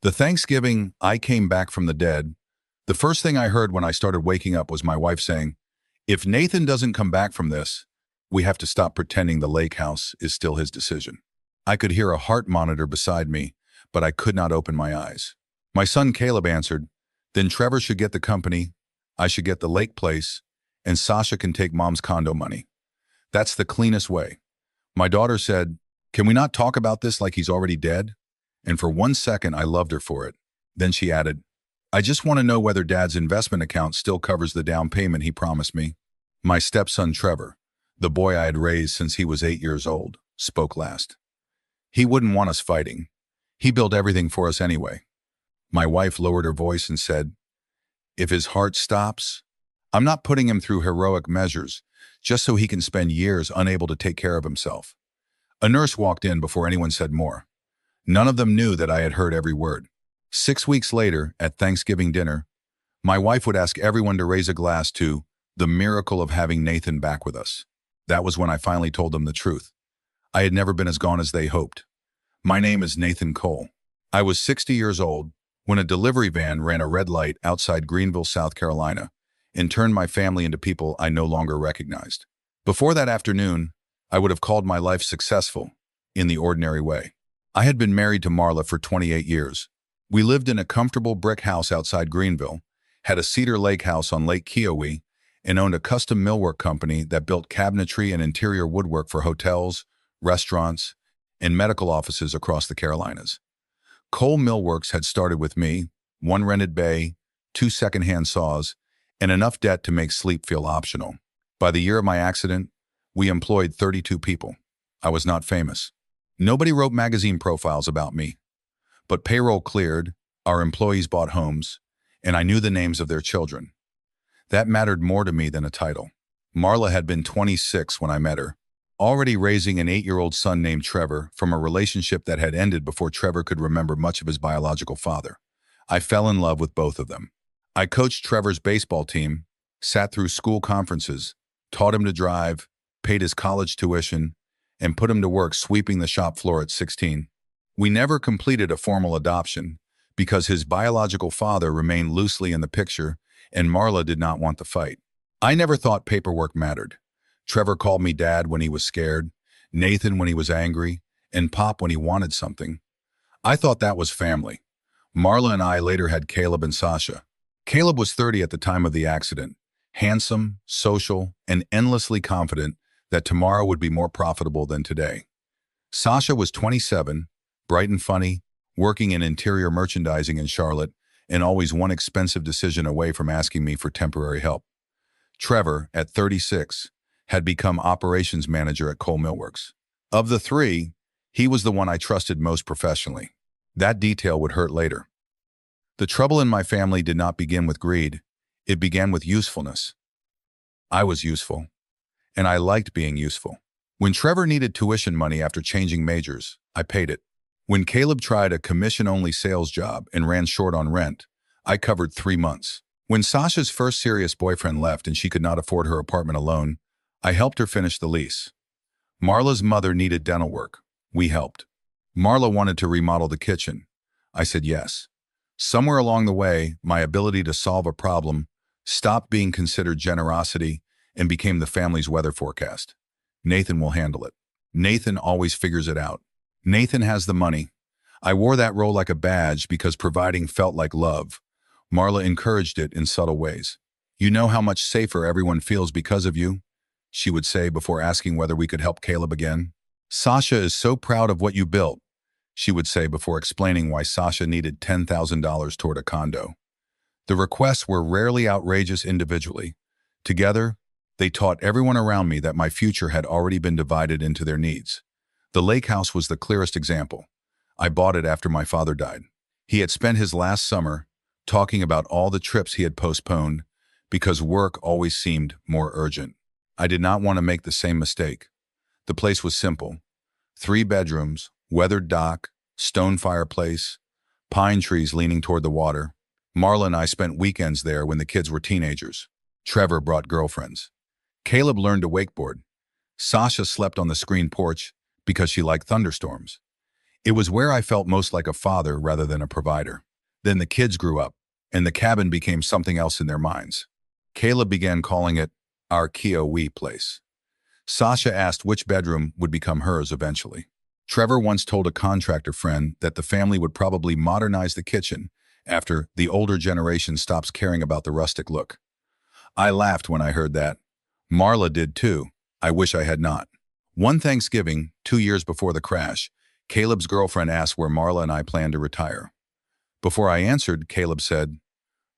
The Thanksgiving I came back from the dead, the first thing I heard when I started waking up was my wife saying, "If Nathan doesn't come back from this, we have to stop pretending the lake house is still his decision." I could hear a heart monitor beside me, but I could not open my eyes. My son Caleb answered, "Then Trevor should get the company, I should get the lake place, and Sasha can take mom's condo money. That's the cleanest way." My daughter said, "Can we not talk about this like he's already dead?" And for 1 second, I loved her for it. Then she added, "I just want to know whether Dad's investment account still covers the down payment he promised me." My stepson Trevor, the boy I had raised since he was 8 years old, spoke last. "He wouldn't want us fighting. He built everything for us anyway." My wife lowered her voice and said, "If his heart stops, I'm not putting him through heroic measures just so he can spend years unable to take care of himself." A nurse walked in before anyone said more. None of them knew that I had heard every word. 6 weeks later, at Thanksgiving dinner, my wife would ask everyone to raise a glass to the miracle of having Nathan back with us. That was when I finally told them the truth. I had never been as gone as they hoped. My name is Nathan Cole. I was 60 years old when a delivery van ran a red light outside Greenville, South Carolina, and turned my family into people I no longer recognized. Before that afternoon, I would have called my life successful, in the ordinary way. I had been married to Marla for 28 years. We lived in a comfortable brick house outside Greenville, had a cedar lake house on Lake Keowee, and owned a custom millwork company that built cabinetry and interior woodwork for hotels, restaurants, and medical offices across the Carolinas. Cole Millworks had started with me, one rented bay, 2 secondhand saws, and enough debt to make sleep feel optional. By the year of my accident, we employed 32 people. I was not famous. Nobody wrote magazine profiles about me. But payroll cleared, our employees bought homes, and I knew the names of their children. That mattered more to me than a title. Marla had been 26 when I met her, already raising an 8-year-old son named Trevor from a relationship that had ended before Trevor could remember much of his biological father. I fell in love with both of them. I coached Trevor's baseball team, sat through school conferences, taught him to drive, paid his college tuition, and put him to work sweeping the shop floor at 16. We never completed a formal adoption because his biological father remained loosely in the picture and Marla did not want the fight. I never thought paperwork mattered. Trevor called me Dad when he was scared, Nathan when he was angry, and Pop when he wanted something. I thought that was family. Marla and I later had Caleb and Sasha. Caleb was 30 at the time of the accident, handsome, social, and endlessly confident that tomorrow would be more profitable than today. Sasha was 27, bright and funny, working in interior merchandising in Charlotte, and always one expensive decision away from asking me for temporary help. Trevor, at 36, had become operations manager at Cole Millworks. Of the three, he was the one I trusted most professionally. That detail would hurt later. The trouble in my family did not begin with greed. It began with usefulness. I was useful, and I liked being useful. When Trevor needed tuition money after changing majors, I paid it. When Caleb tried a commission-only sales job and ran short on rent, I covered 3 months. When Sasha's first serious boyfriend left and she could not afford her apartment alone, I helped her finish the lease. Marla's mother needed dental work. We helped. Marla wanted to remodel the kitchen. I said yes. Somewhere along the way, my ability to solve a problem stopped being considered generosity and became the family's weather forecast. Nathan will handle it. Nathan always figures it out. Nathan has the money. I wore that role like a badge because providing felt like love. Marla encouraged it in subtle ways. "You know how much safer everyone feels because of you," she would say before asking whether we could help Caleb again. "Sasha is so proud of what you built," she would say before explaining why Sasha needed $10,000 toward a condo. The requests were rarely outrageous individually. Together, they taught everyone around me that my future had already been divided into their needs. The lake house was the clearest example. I bought it after my father died. He had spent his last summer talking about all the trips he had postponed because work always seemed more urgent. I did not want to make the same mistake. The place was simple. 3 bedrooms, weathered dock, stone fireplace, pine trees leaning toward the water. Marla and I spent weekends there when the kids were teenagers. Trevor brought girlfriends. Caleb learned to wakeboard. Sasha slept on the screen porch because she liked thunderstorms. It was where I felt most like a father rather than a provider. Then the kids grew up, and the cabin became something else in their minds. Caleb began calling it our Kiowa place. Sasha asked which bedroom would become hers eventually. Trevor once told a contractor friend that the family would probably modernize the kitchen after the older generation stops caring about the rustic look. I laughed when I heard that. Marla did too. I wish I had not. One Thanksgiving, 2 years before the crash, Caleb's girlfriend asked where Marla and I planned to retire. Before I answered, Caleb said,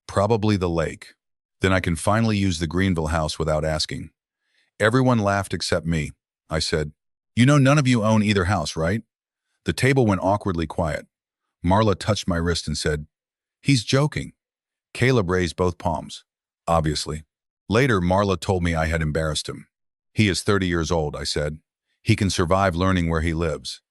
"Probably the lake. Then I can finally use the Greenville house without asking." Everyone laughed except me. I said, "You know none of you own either house, right?" The table went awkwardly quiet. Marla touched my wrist and said, "He's joking." Caleb raised both palms. Obviously. Later, Marla told me I had embarrassed him. "He is 30 years old," I said. "He can survive learning where he lives."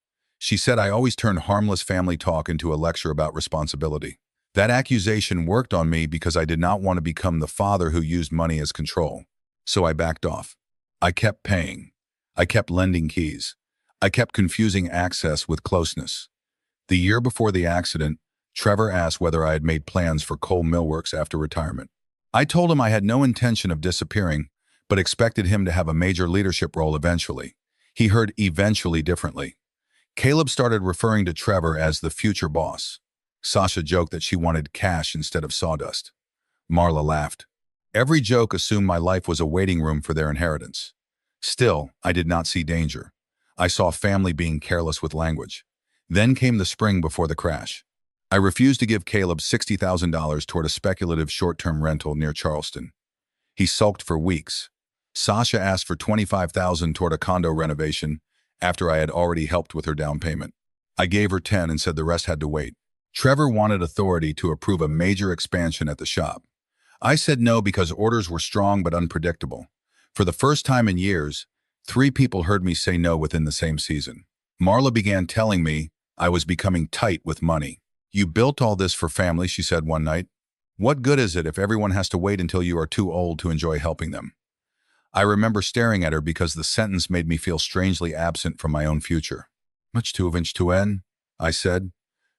She said I always turned harmless family talk into a lecture about responsibility. That accusation worked on me because I did not want to become the father who used money as control. So I backed off. I kept paying. I kept lending keys. I kept confusing access with closeness. The year before the accident, Trevor asked whether I had made plans for coal millworks after retirement. I told him I had no intention of disappearing, but expected him to have a major leadership role eventually. He heard eventually differently. Caleb started referring to Trevor as the future boss. Sasha joked that she wanted cash instead of sawdust. Marla laughed. Every joke assumed my life was a waiting room for their inheritance. Still, I did not see danger. I saw family being careless with language. Then came the spring before the crash. I refused to give Caleb $60,000 toward a speculative short-term rental near Charleston. He sulked for weeks. Sasha asked for $25,000 toward a condo renovation after I had already helped with her down payment. I gave her 10 and said the rest had to wait. Trevor wanted authority to approve a major expansion at the shop. I said no because orders were strong but unpredictable. For the first time in years, 3 people heard me say no within the same season. Marla began telling me I was becoming tight with money. "You built all this for family," she said one night. "What good is it if everyone has to wait until you are too old to enjoy helping them?" I remember staring at her because the sentence made me feel strangely absent from my own future. "Much too inch to en," I said.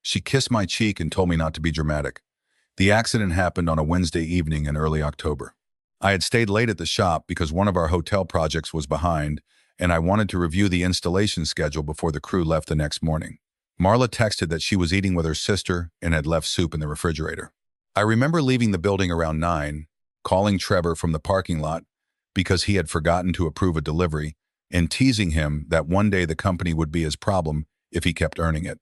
She kissed my cheek and told me not to be dramatic. The accident happened on a Wednesday evening in early October. I had stayed late at the shop because one of our hotel projects was behind, and I wanted to review the installation schedule before the crew left the next morning. Marla texted that she was eating with her sister and had left soup in the refrigerator. I remember leaving the building around 9, calling Trevor from the parking lot because he had forgotten to approve a delivery, and teasing him that one day the company would be his problem if he kept earning it.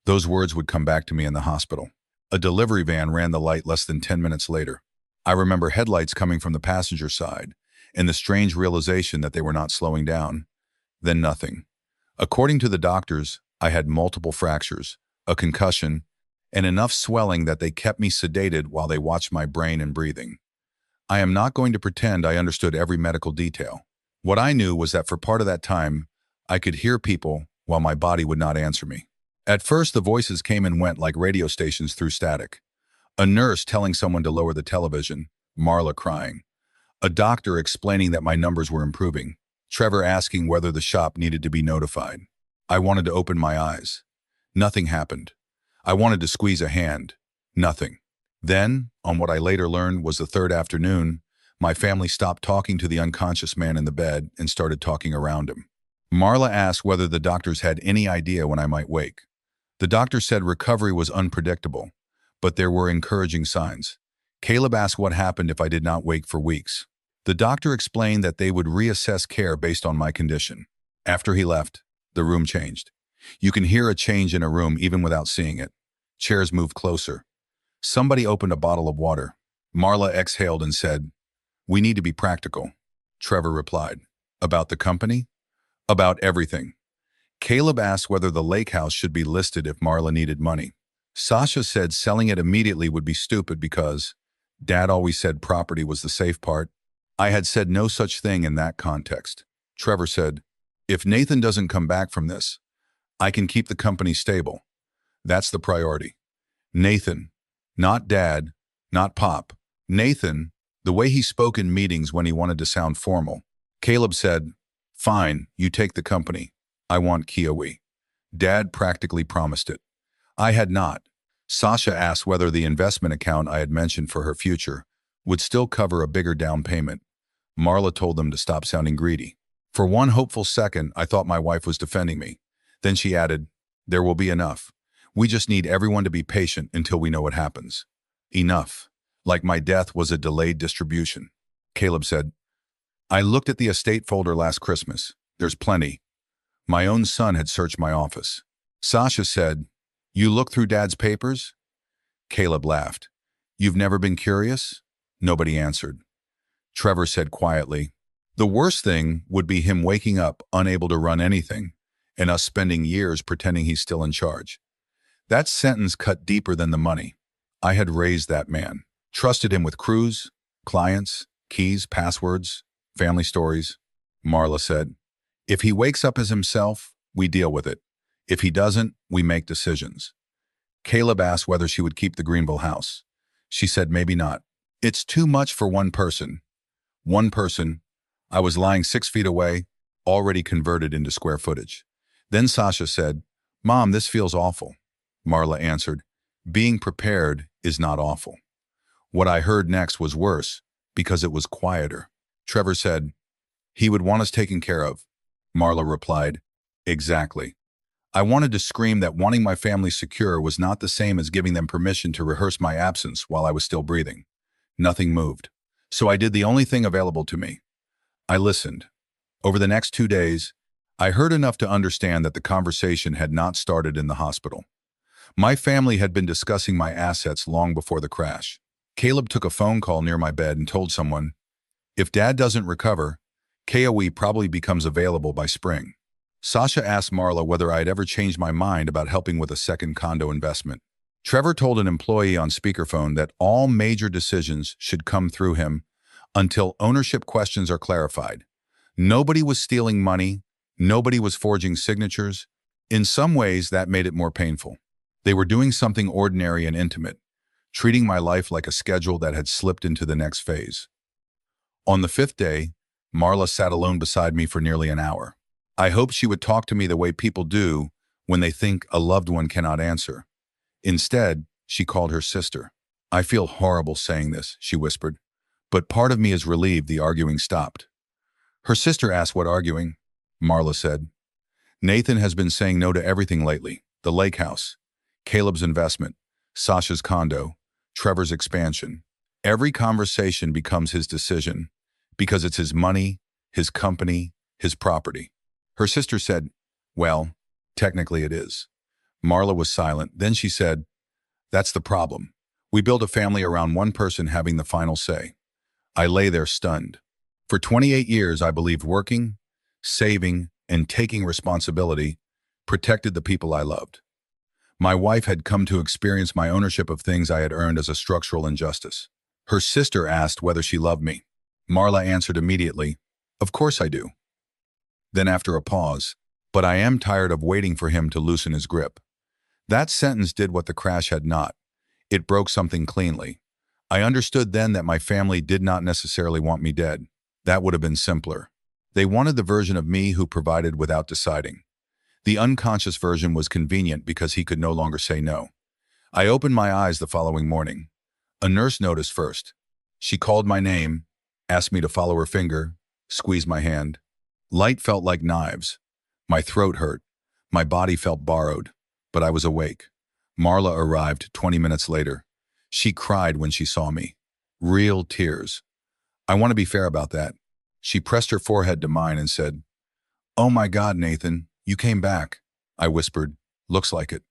Those words would come back to me in the hospital. A delivery van ran the light less than 10 minutes later. I remember headlights coming from the passenger side, and the strange realization that they were not slowing down. Then nothing. According to the doctors, I had multiple fractures, a concussion, and enough swelling that they kept me sedated while they watched my brain and breathing. I am not going to pretend I understood every medical detail. What I knew was that for part of that time, I could hear people while my body would not answer me. At first, the voices came and went like radio stations through static. A nurse telling someone to lower the television, Marla crying. A doctor explaining that my numbers were improving. Trevor asking whether the shop needed to be notified. I wanted to open my eyes. Nothing happened. I wanted to squeeze a hand. Nothing. Then, on what I later learned was the third afternoon, my family stopped talking to the unconscious man in the bed and started talking around him. Marla asked whether the doctors had any idea when I might wake. The doctor said recovery was unpredictable, but there were encouraging signs. Caleb asked what happened if I did not wake for weeks. The doctor explained that they would reassess care based on my condition. After he left, the room changed. You can hear a change in a room even without seeing it. Chairs moved closer. Somebody opened a bottle of water. Marla exhaled and said, "We need to be practical." Trevor replied, "About the company?" "About everything." Caleb asked whether the lake house should be listed if Marla needed money. Sasha said selling it immediately would be stupid because Dad always said property was the safe part. I had said no such thing in that context. Trevor said, "If Nathan doesn't come back from this, I can keep the company stable. That's the priority." Nathan, not Dad, not Pop. Nathan, the way he spoke in meetings when he wanted to sound formal. Caleb said, "Fine, you take the company. I want Kiowa." Dad practically promised it. I had not. Sasha asked whether the investment account I had mentioned for her future would still cover a bigger down payment. Marla told them to stop sounding greedy. For one hopeful second, I thought my wife was defending me. Then she added, "There will be enough. We just need everyone to be patient until we know what happens." Enough. Like my death was a delayed distribution. Caleb said, "I looked at the estate folder last Christmas. There's plenty." My own son had searched my office. Sasha said, "You looked through Dad's papers?" Caleb laughed. "You've never been curious?" Nobody answered. Trevor said quietly, "The worst thing would be him waking up unable to run anything, and us spending years pretending he's still in charge." That sentence cut deeper than the money. I had raised that man, trusted him with crews, clients, keys, passwords, family stories. Marla said, "If he wakes up as himself, we deal with it. If he doesn't, we make decisions." Caleb asked whether she would keep the Greenville house. She said maybe not. "It's too much for one person." One person. I was lying 6 feet away, already converted into square footage. Then Sasha said, "Mom, this feels awful." Marla answered, "Being prepared is not awful." What I heard next was worse, because it was quieter. Trevor said, "He would want us taken care of." Marla replied, "Exactly." I wanted to scream that wanting my family secure was not the same as giving them permission to rehearse my absence while I was still breathing. Nothing moved. So I did the only thing available to me. I listened. Over the next 2 days, I heard enough to understand that the conversation had not started in the hospital. My family had been discussing my assets long before the crash. Caleb took a phone call near my bed and told someone, "If Dad doesn't recover, KOE probably becomes available by spring." Sasha asked Marla whether I had ever changed my mind about helping with a second condo investment. Trevor told an employee on speakerphone that all major decisions should come through him until ownership questions are clarified. Nobody was stealing money. Nobody was forging signatures. In some ways, that made it more painful. They were doing something ordinary and intimate, treating my life like a schedule that had slipped into the next phase. On the 5th day, Marla sat alone beside me for nearly an hour. I hoped she would talk to me the way people do when they think a loved one cannot answer. Instead, she called her sister. "I feel horrible saying this," she whispered, "but part of me is relieved the arguing stopped." Her sister asked what arguing. Marla said, "Nathan has been saying no to everything lately. The lake house, Caleb's investment, Sasha's condo, Trevor's expansion. Every conversation becomes his decision because it's his money, his company, his property." Her sister said, "Well, technically it is." Marla was silent. Then she said, "That's the problem. We build a family around one person having the final say." I lay there stunned. For 28 years, I believed working, saving, and taking responsibility protected the people I loved. My wife had come to experience my ownership of things I had earned as a structural injustice. Her sister asked whether she loved me. Marla answered immediately, "Of course I do." Then after a pause, "But I am tired of waiting for him to loosen his grip." That sentence did what the crash had not. It broke something cleanly. I understood then that my family did not necessarily want me dead. That would have been simpler. They wanted the version of me who provided without deciding. The unconscious version was convenient because he could no longer say no. I opened my eyes the following morning. A nurse noticed first. She called my name, asked me to follow her finger, squeezed my hand. Light felt like knives. My throat hurt. My body felt borrowed. But I was awake. Marla arrived 20 minutes later. She cried when she saw me. Real tears. I want to be fair about that. She pressed her forehead to mine and said, "Oh my God, Nathan, you came back." I whispered, "Looks like it."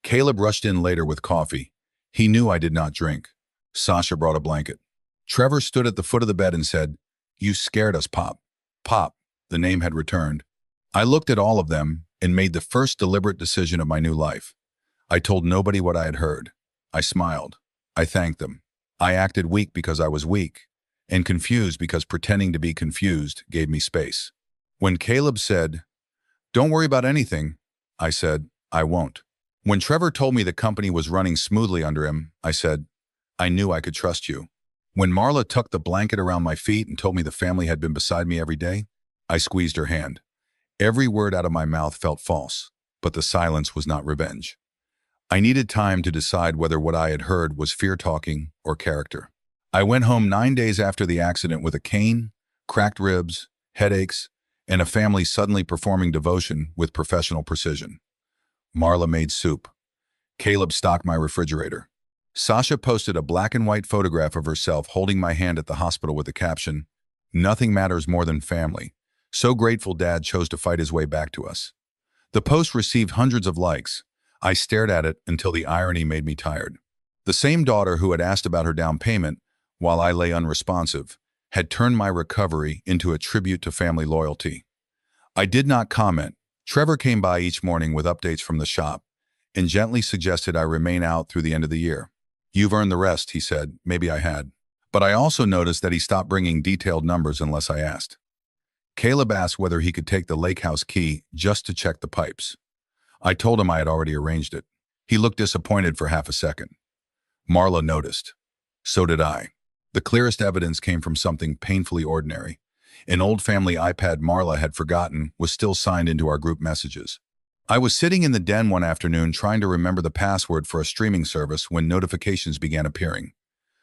Caleb rushed in later with coffee. He knew I did not drink. Sasha brought a blanket. Trevor stood at the foot of the bed and said, "You scared us, Pop." Pop, the name had returned. I looked at all of them and made the first deliberate decision of my new life. I told nobody what I had heard. I smiled. I thanked them. I acted weak because I was weak, and confused because pretending to be confused gave me space. When Caleb said, "Don't worry about anything," I said, "I won't." When Trevor told me the company was running smoothly under him, I said, "I knew I could trust you." When Marla tucked the blanket around my feet and told me the family had been beside me every day, I squeezed her hand. Every word out of my mouth felt false. but the silence was not revenge. I needed time to decide whether what I had heard was fear-talking or character. I went home 9 days after the accident with a cane, cracked ribs, headaches, and a family suddenly performing devotion with professional precision. Marla made soup. Caleb stocked my refrigerator. Sasha posted a black and white photograph of herself holding my hand at the hospital with the caption, "Nothing matters more than family. So grateful Dad chose to fight his way back to us." The post received hundreds of likes. I stared at it until the irony made me tired. The same daughter who had asked about her down payment, while I lay unresponsive, had turned my recovery into a tribute to family loyalty. I did not comment. Trevor came by each morning with updates from the shop and gently suggested I remain out through the end of the year. "You've earned the rest," he said. Maybe I had. But I also noticed that he stopped bringing detailed numbers unless I asked. Caleb asked whether he could take the lake house key just to check the pipes. I told him I had already arranged it. He looked disappointed for half a second. Marla noticed. So did I. The clearest evidence came from something painfully ordinary. An old family iPad Marla had forgotten was still signed into our group messages. I was sitting in the den one afternoon trying to remember the password for a streaming service when notifications began appearing.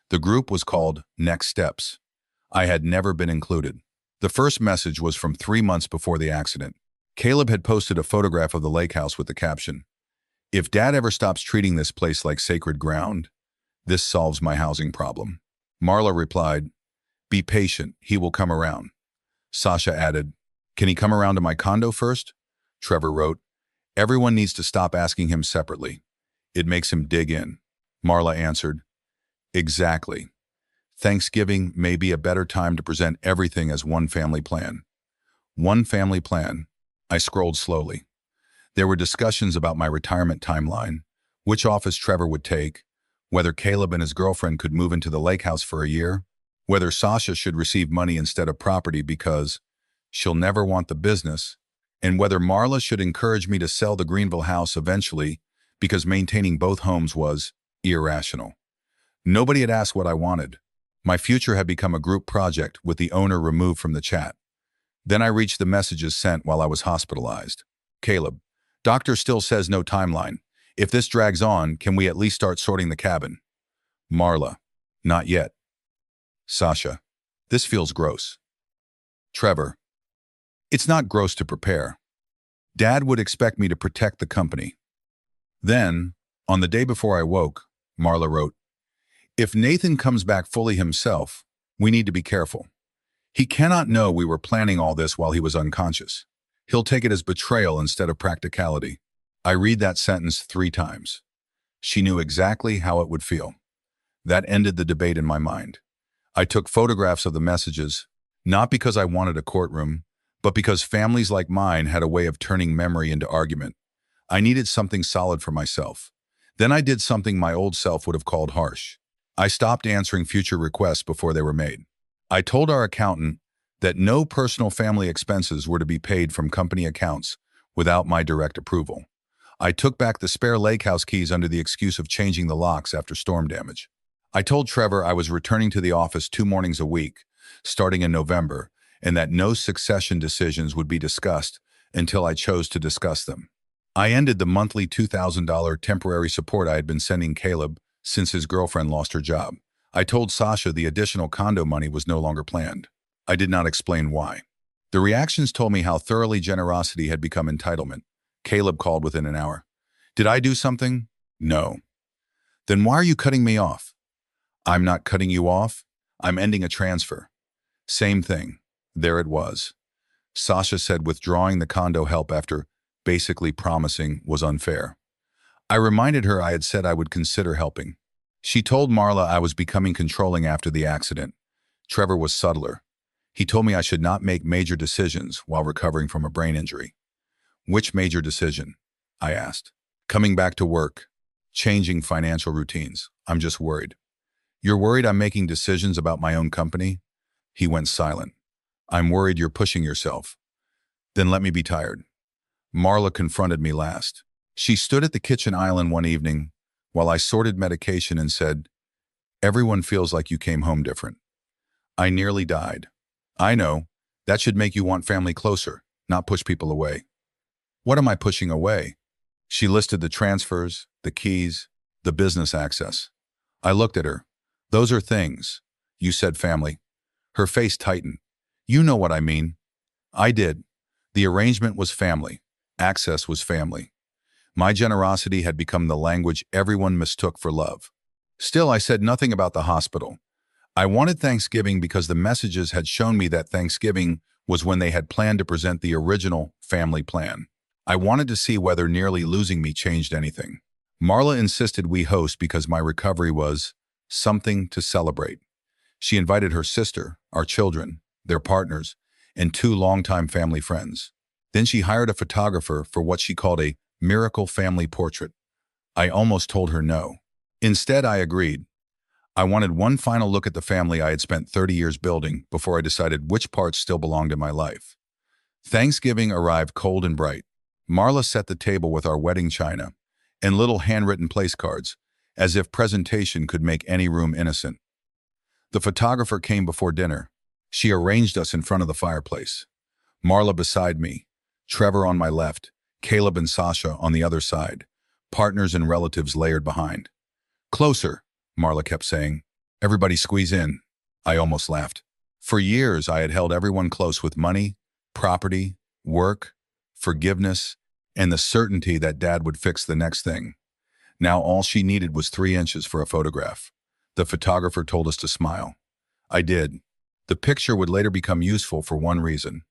The group was called Next Steps. I had never been included. The first message was from 3 months before the accident. Caleb had posted a photograph of the lake house with the caption, "If Dad ever stops treating this place like sacred ground, this solves my housing problem." Marla replied, "Be patient, he will come around." Sasha added, "Can he come around to my condo first?" Trevor wrote, "Everyone needs to stop asking him separately. It makes him dig in." Marla answered, "Exactly. Thanksgiving may be a better time to present everything as one family plan." One family plan. I scrolled slowly. There were discussions about my retirement timeline, which office Trevor would take, whether Caleb and his girlfriend could move into the lake house for a year, whether Sasha should receive money instead of property because she'll never want the business, and whether Marla should encourage me to sell the Greenville house eventually because maintaining both homes was irrational. Nobody had asked what I wanted. My future had become a group project with the owner removed from the chat. Then I reached the messages sent while I was hospitalized. "Caleb, doctor still says no timeline. If this drags on, can we at least start sorting the cabin?" Marla, "Not yet." Sasha, "This feels gross." Trevor, "It's not gross to prepare. Dad would expect me to protect the company." Then, on the day before I woke, Marla wrote, "If Nathan comes back fully himself, we need to be careful. He cannot know we were planning all this while he was unconscious. He'll take it as betrayal instead of practicality." I read that sentence 3 times. She knew exactly how it would feel. That ended the debate in my mind. I took photographs of the messages, not because I wanted a courtroom, but because families like mine had a way of turning memory into argument. I needed something solid for myself. Then I did something my old self would have called harsh. I stopped answering future requests before they were made. I told our accountant that no personal family expenses were to be paid from company accounts without my direct approval. I took back the spare lake house keys under the excuse of changing the locks after storm damage. I told Trevor I was returning to the office 2 mornings a week, starting in November, and that no succession decisions would be discussed until I chose to discuss them. I ended the monthly $2,000 temporary support I had been sending Caleb since his girlfriend lost her job. I told Sasha the additional condo money was no longer planned. I did not explain why. The reactions told me how thoroughly generosity had become entitlement. Caleb called within an hour. "Did I do something?" "No." "Then why are you cutting me off?" "I'm not cutting you off. I'm ending a transfer." Same thing. There it was. Sasha said withdrawing the condo help after basically promising was unfair. I reminded her I had said I would consider helping. She told Marla I was becoming controlling after the accident. Trevor was subtler. He told me I should not make major decisions while recovering from a brain injury. "Which major decision?" I asked. "Coming back to work. Changing financial routines. I'm just worried." "You're worried I'm making decisions about my own company?" He went silent. "I'm worried you're pushing yourself." "Then let me be tired." Marla confronted me last. She stood at the kitchen island one evening while I sorted medication and said, "Everyone feels like you came home different." I nearly died. "I know. That should make you want family closer, not push people away." "What am I pushing away?" She listed the transfers, the keys, the business access. I looked at her. Those are things. You said family. Her face tightened. You know what I mean. I did. The arrangement was family. Access was family. My generosity had become the language everyone mistook for love. Still, I said nothing about the hospital. I wanted Thanksgiving because the messages had shown me that Thanksgiving was when they had planned to present the original family plan. I wanted to see whether nearly losing me changed anything. Marla insisted we host because my recovery was something to celebrate. She invited her sister, our children, their partners, and 2 longtime family friends. Then she hired a photographer for what she called a miracle family portrait. I almost told her no. Instead, I agreed. I wanted one final look at the family I had spent 30 years building before I decided which parts still belonged in my life. Thanksgiving arrived cold and bright. Marla set the table with our wedding china and little handwritten place cards, as if presentation could make any room innocent. The photographer came before dinner. She arranged us in front of the fireplace. Marla beside me, Trevor on my left, Caleb and Sasha on the other side, partners and relatives layered behind. Closer, Marla kept saying. Everybody squeeze in. I almost laughed. For years, I had held everyone close with money, property, work, forgiveness, and the certainty that Dad would fix the next thing. Now all she needed was 3 inches for a photograph. The photographer told us to smile. I did. The picture would later become useful for one reason.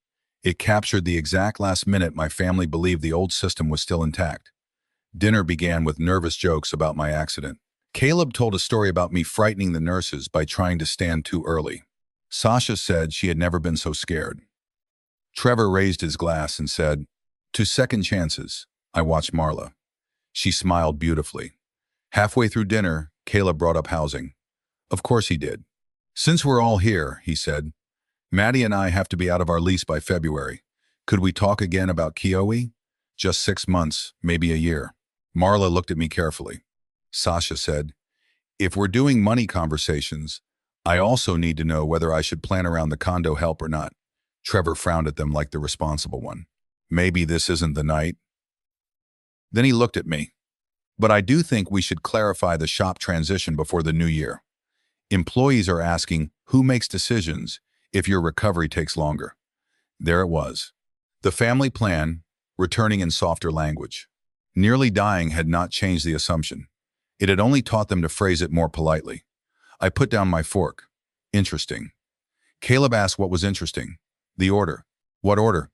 It captured the exact last minute my family believed the old system was still intact. Dinner began with nervous jokes about my accident. Caleb told a story about me frightening the nurses by trying to stand too early. Sasha said she had never been so scared. Trevor raised his glass and said, "To second chances." I watched Marla. She smiled beautifully. Halfway through dinner, Caleb brought up housing. Of course he did. "Since we're all here," he said, "Maddie and I have to be out of our lease by February. Could we talk again about Kiowe? Just 6 months, maybe a year." Marla looked at me carefully. Sasha said, "If we're doing money conversations, I also need to know whether I should plan around the condo help or not." Trevor frowned at them like the responsible one. "Maybe this isn't the night." Then he looked at me. "But I do think we should clarify the shop transition before the new year. Employees are asking who makes decisions if your recovery takes longer." There it was. The family plan, returning in softer language. Nearly dying had not changed the assumption. It had only taught them to phrase it more politely. I put down my fork. Interesting. Caleb asked what was interesting. The order. What order?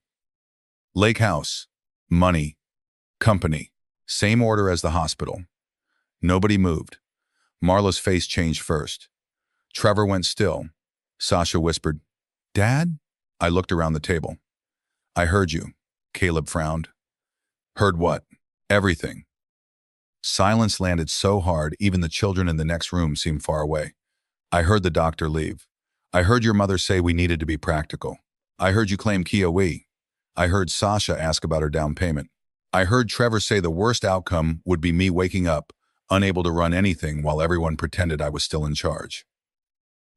Lake house. Money. Company. Same order as the hospital. Nobody moved. Marla's face changed first. Trevor went still. Sasha whispered, "Dad?" I looked around the table. "I heard you." Caleb frowned. "Heard what?" "Everything." Silence landed so hard, even the children in the next room seemed far away. "I heard the doctor leave. I heard your mother say we needed to be practical. I heard you claim Kiowe. I heard Sasha ask about her down payment. I heard Trevor say the worst outcome would be me waking up, unable to run anything while everyone pretended I was still in charge."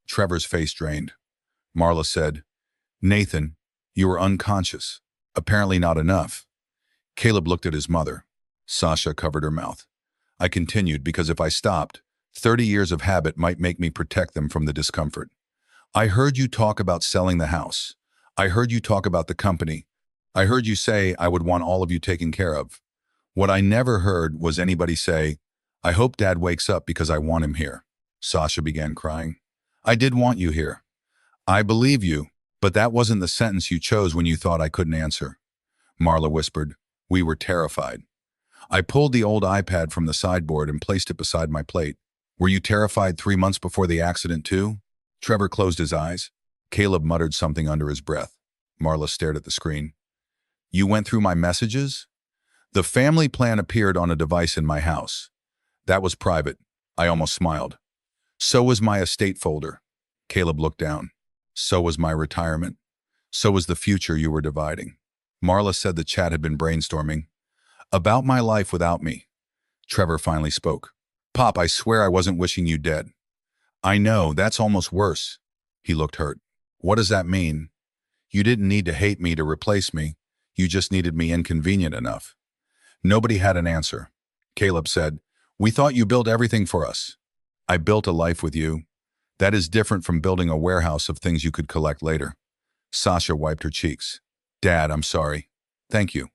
Trevor's face drained. Marla said, "Nathan, you were unconscious. Apparently not enough." Caleb looked at his mother. Sasha covered her mouth. I continued because if I stopped, 30 years of habit might make me protect them from the discomfort. "I heard you talk about selling the house. I heard you talk about the company. I heard you say I would want all of you taken care of. What I never heard was anybody say, 'I hope Dad wakes up because I want him here.'" Sasha began crying. "I did want you here. I believe you, but that wasn't the sentence you chose when you thought I couldn't answer." Marla whispered, "We were terrified." I pulled the old iPad from the sideboard and placed it beside my plate. "Were you terrified 3 months before the accident too?" Trevor closed his eyes. Caleb muttered something under his breath. Marla stared at the screen. "You went through my messages?" "The family plan appeared on a device in my house. That was private." I almost smiled. "So was my estate folder." Caleb looked down. "So was my retirement. So was the future you were dividing." Marla said the chat had been brainstorming. "About my life without me." Trevor finally spoke. "Pop, I swear I wasn't wishing you dead." "I know, that's almost worse." He looked hurt. "What does that mean?" "You didn't need to hate me to replace me. You just needed me inconvenient enough." Nobody had an answer. Caleb said, "We thought you built everything for us." "I built a life with you. That is different from building a warehouse of things you could collect later." Sasha wiped her cheeks. "Dad, I'm sorry." "Thank you."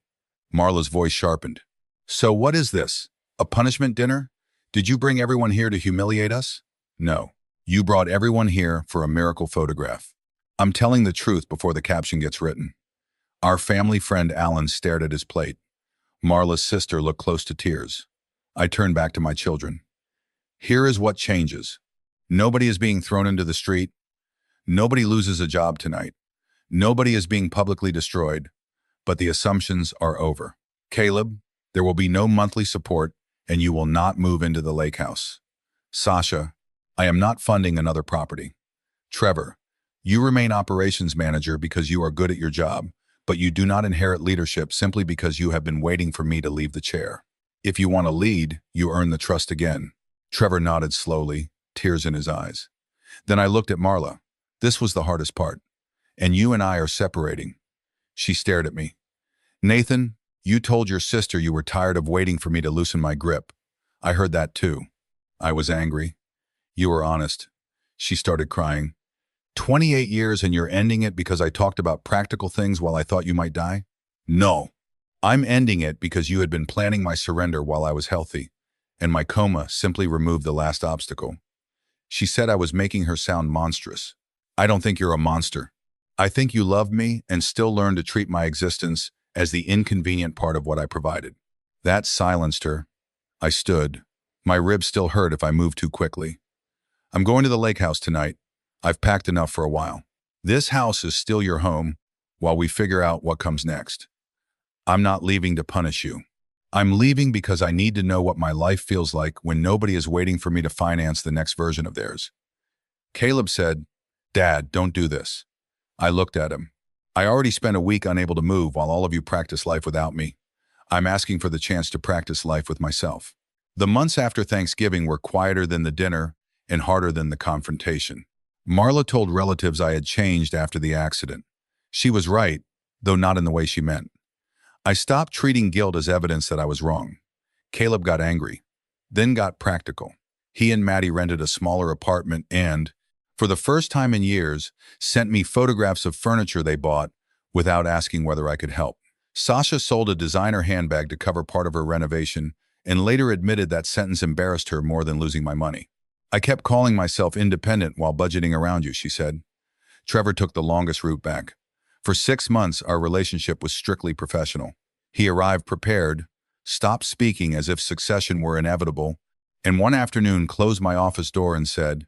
Marla's voice sharpened. "So what is this? A punishment dinner? Did you bring everyone here to humiliate us?" "No. You brought everyone here for a miracle photograph." I'm telling the truth before the caption gets written. Our family friend Alan stared at his plate. Marla's sister looked close to tears. I turned back to my children. Here is what changes. Nobody is being thrown into the street. Nobody loses a job tonight. Nobody is being publicly destroyed. But the assumptions are over. Caleb, there will be no monthly support, and you will not move into the lake house. Sasha, I am not funding another property. Trevor, you remain operations manager because you are good at your job, but you do not inherit leadership simply because you have been waiting for me to leave the chair. If you want to lead, you earn the trust again. Trevor nodded slowly, tears in his eyes. Then I looked at Marla. This was the hardest part. And you and I are separating. She stared at me. Nathan, you told your sister you were tired of waiting for me to loosen my grip. I heard that too. I was angry. You were honest. She started crying. 28 years and you're ending it because I talked about practical things while I thought you might die? No. I'm ending it because you had been planning my surrender while I was healthy, and my coma simply removed the last obstacle. She said I was making her sound monstrous. I don't think you're a monster. I think you love me and still learn to treat my existence as the inconvenient part of what I provided. That silenced her. I stood. My ribs still hurt if I moved too quickly. I'm going to the lake house tonight. I've packed enough for a while. This house is still your home while we figure out what comes next. I'm not leaving to punish you. I'm leaving because I need to know what my life feels like when nobody is waiting for me to finance the next version of theirs. Caleb said, Dad, don't do this. I looked at him. I already spent a week unable to move while all of you practice life without me. I'm asking for the chance to practice life with myself. The months after Thanksgiving were quieter than the dinner and harder than the confrontation. Marla told relatives I had changed after the accident. She was right, though not in the way she meant. I stopped treating guilt as evidence that I was wrong. Caleb got angry, then got practical. He and Maddie rented a smaller apartment and, for the first time in years, sent me photographs of furniture they bought without asking whether I could help. Sasha sold a designer handbag to cover part of her renovation and later admitted that sentence embarrassed her more than losing my money. I kept calling myself independent while budgeting around you, she said. Trevor took the longest route back. For 6 months, our relationship was strictly professional. He arrived prepared, stopped speaking as if succession were inevitable, and one afternoon closed my office door and said,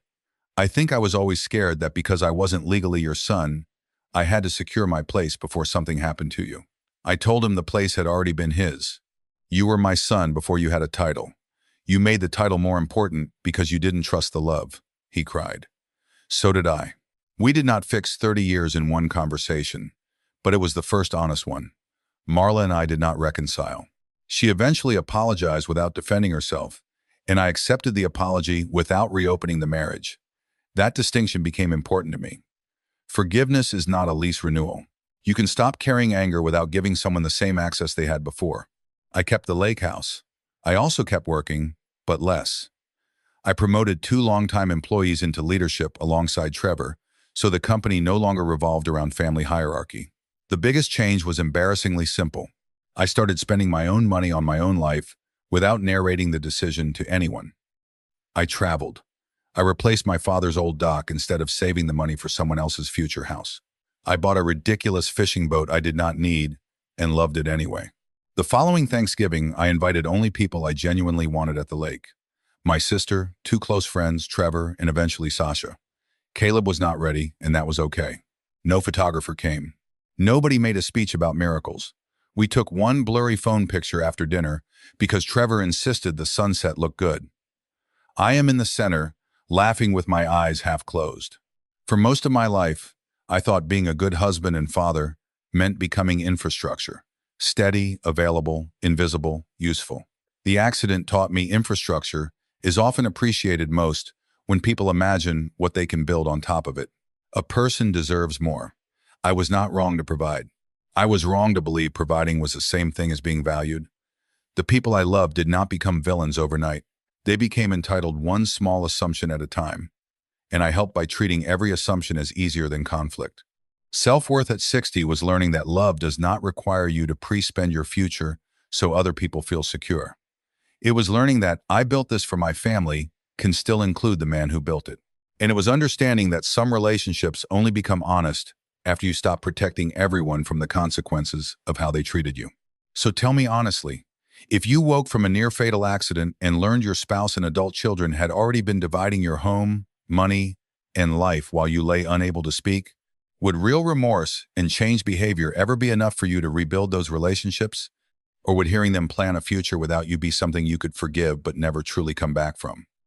I think I was always scared that because I wasn't legally your son, I had to secure my place before something happened to you. I told him the place had already been his. You were my son before you had a title. You made the title more important because you didn't trust the love, he cried. So did I. We did not fix 30 years in one conversation, but it was the first honest one. Marla and I did not reconcile. She eventually apologized without defending herself, and I accepted the apology without reopening the marriage. That distinction became important to me. Forgiveness is not a lease renewal. You can stop carrying anger without giving someone the same access they had before. I kept the lake house. I also kept working, but less. I promoted 2 longtime employees into leadership alongside Trevor, so the company no longer revolved around family hierarchy. The biggest change was embarrassingly simple. I started spending my own money on my own life without narrating the decision to anyone. I traveled. I replaced my father's old dock instead of saving the money for someone else's future house. I bought a ridiculous fishing boat I did not need and loved it anyway. The following Thanksgiving, I invited only people I genuinely wanted at the lake. My sister, 2 close friends, Trevor, and eventually Sasha. Caleb was not ready, and that was okay. No photographer came. Nobody made a speech about miracles. We took one blurry phone picture after dinner because Trevor insisted the sunset looked good. I am in the center, laughing with my eyes half closed. For most of my life, I thought being a good husband and father meant becoming infrastructure. Steady, available, invisible, useful. The accident taught me infrastructure is often appreciated most when people imagine what they can build on top of it. A person deserves more. I was not wrong to provide. I was wrong to believe providing was the same thing as being valued. The people I loved did not become villains overnight. They became entitled one small assumption at a time, and I helped by treating every assumption as easier than conflict. Self-worth at 60 was learning that love does not require you to pre-spend your future so other people feel secure. It was learning that I built this for my family can still include the man who built it. And it was understanding that some relationships only become honest after you stop protecting everyone from the consequences of how they treated you. So tell me honestly, if you woke from a near-fatal accident and learned your spouse and adult children had already been dividing your home, money, and life while you lay unable to speak, would real remorse and changed behavior ever be enough for you to rebuild those relationships? Or would hearing them plan a future without you be something you could forgive but never truly come back from?